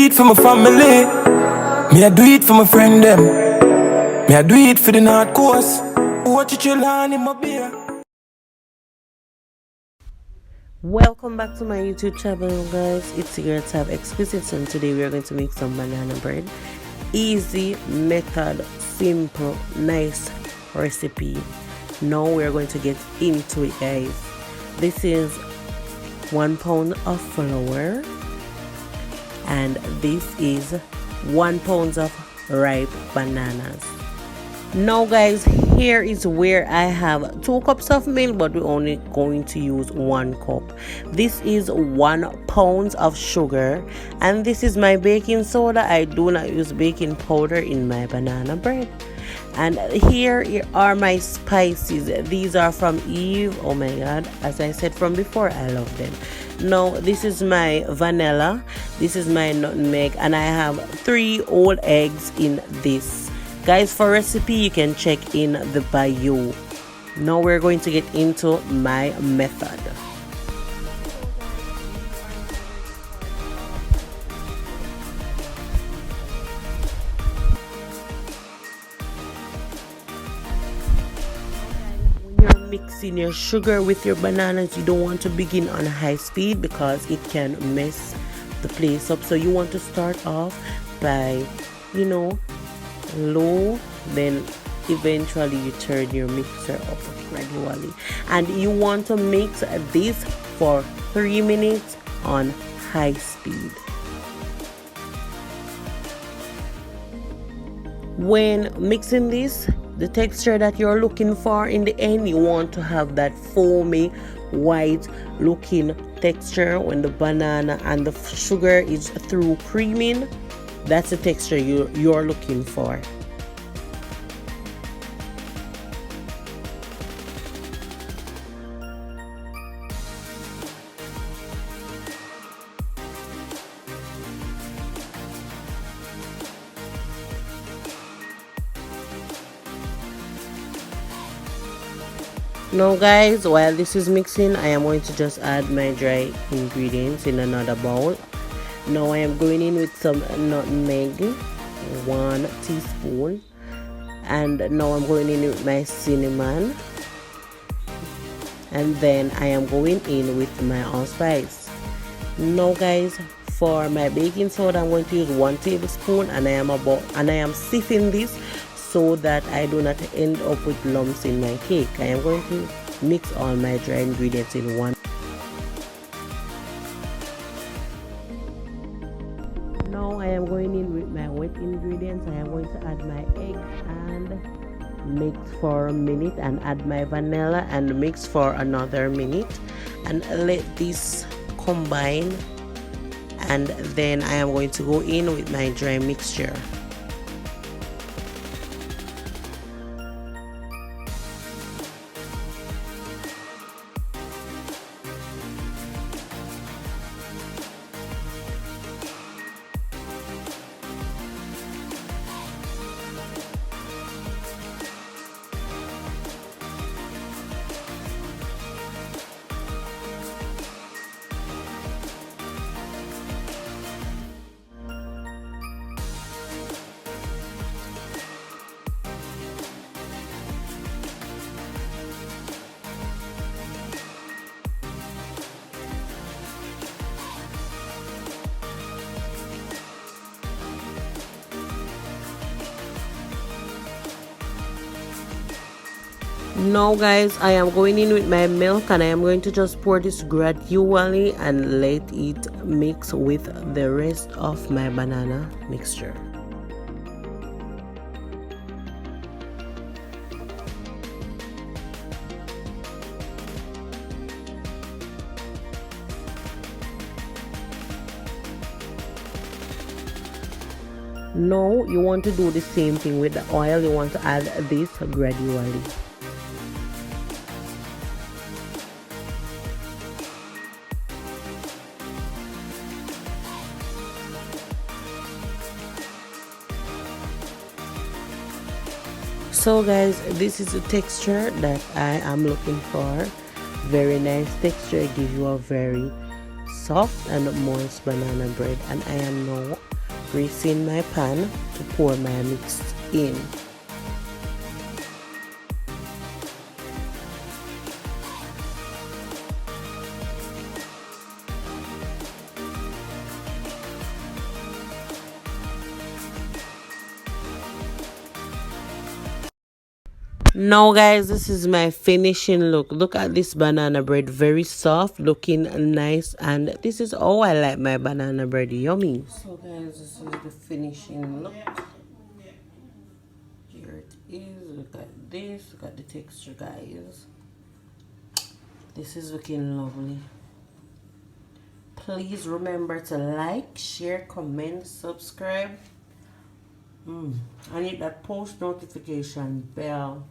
it for my family. Me I do it for my friend them. Me I do it for the North Coast. Watch it chill on in my beer. Welcome back to my YouTube channel, guys. It's your Tab Exquisite, and today we are going to make some banana bread. Easy method, simple, nice recipe. Now we are going to get into it, guys. This is 1 pound of flour, and this is 1 pound of ripe bananas. Now guys, here is where I have 2 cups of milk, but we're only going to use 1 cup. This is 1 pound of sugar, and this is my baking soda. I do not use baking powder in my banana bread. And here are my spices. These are from Eve. Oh my god, as I said from before, I love them. Now this is my vanilla, this is my nutmeg, and I have 3 whole eggs in this. Guys, for recipe you can check in the bio. Now we're going to get into my method. When you're mixing your sugar with your bananas, you don't want to begin on high speed because it can mess the place up. So you want to start off by, low, then eventually you turn your mixer up gradually, and you want to mix this for 3 minutes on high speed. When mixing this, the texture that you're looking for in the end, you want to have that foamy white looking texture. When the banana and the sugar is through creaming, that's the texture you're looking for. Now guys, while this is mixing, I am going to just add my dry ingredients in another bowl. Now I am going in with some nutmeg, 1 teaspoon, and now I'm going in with my cinnamon, and then I am going in with my allspice. Now guys, for my baking soda, I'm going to use 1 tablespoon, and I am sifting this so that I do not end up with lumps in my cake. I am going to mix all my dry ingredients in one. Now I am going in with my wet ingredients. I am going to add my egg and mix for a minute, and add my vanilla and mix for another minute, and let this combine, and then I am going to go in with my dry mixture. Now guys, I am going in with my milk, and I am going to just pour this gradually and let it mix with the rest of my banana mixture. Now you want to do the same thing with the oil. You want to add this gradually. So guys, this is the texture that I am looking for. Very nice texture, give you a very soft and moist banana bread, and I am now greasing my pan to pour my mix in. Now guys, this is my finishing look at this banana bread, very soft looking, nice, and this is how I like my banana bread, yummy. So guys, this is the finishing look. Here it is. Look at this, look at the texture guys. This is looking lovely. Please remember to like, share, comment, subscribe, and hit that post notification bell